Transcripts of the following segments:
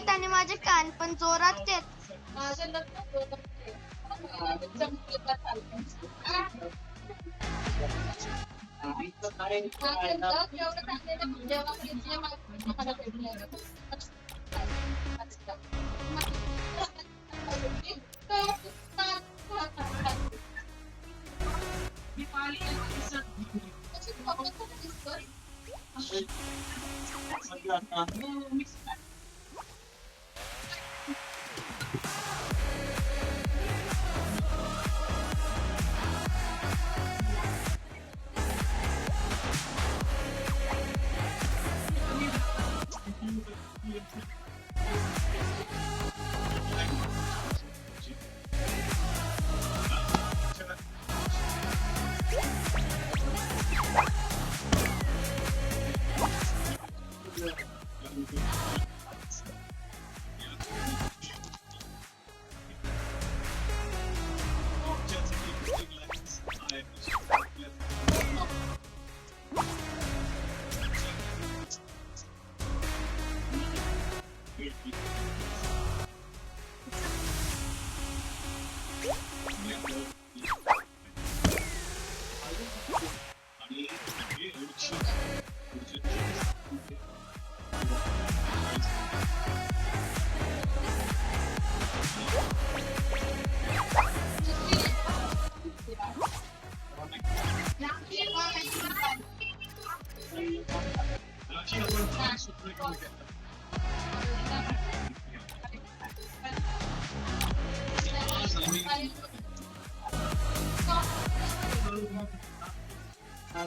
आहेत आणि माझे कान पण जोरात आहेत. माझे लग्न जोरात आहे. जमलेला चालतं. जेवढं टाकलेलं जेव्हा घेतले मला भेटलं.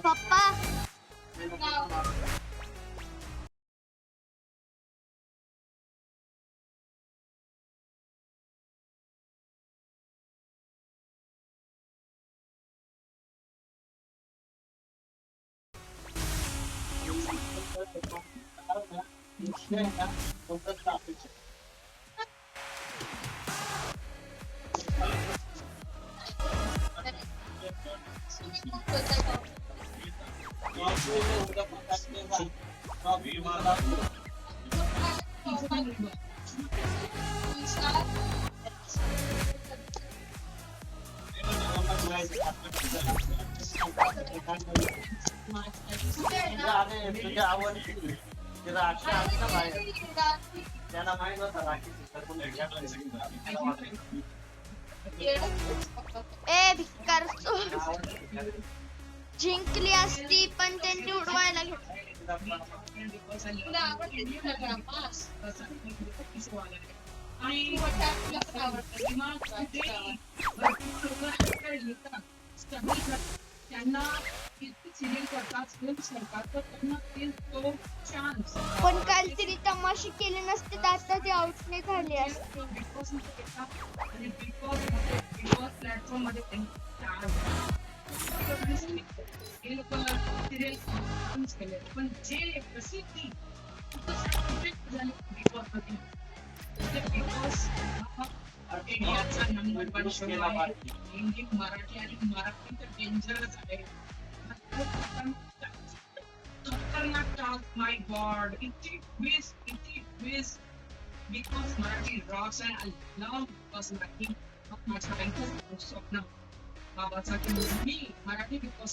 पप्पा तुझ्या आवडती राखी आली ना बाहेर त्याला माहित होता राखी ए भिकार जिंकली असती पण त्यांनी उडवायला घेतलं. तुला आवडते आणि त्यांना सिरियल करतात फिल्म्स करतात तर त्यांना तो चान्स पण काल तिने तमाशे केले नसते तर आता ती आउट नाही झाली असते. बिग बॉस मध्ये येतात आणि बिग बॉस प्लॅटफॉर्म मध्ये हे लोक सिरियल फिल्म्स केले पण जे प्रसिद्धी झाली बिग बॉस मध्ये बिग बॉस इंडियाचा नंबर 1 शो आहे. इंडियन मराठी आणि मराठी तर डेंजरच आहे. खतरनाक टास्क माय गॉड किती twist because Marathi Roxx and I love because Marathi माझ्या स्वप्न बाबाचा की मी मराठी बिकॉज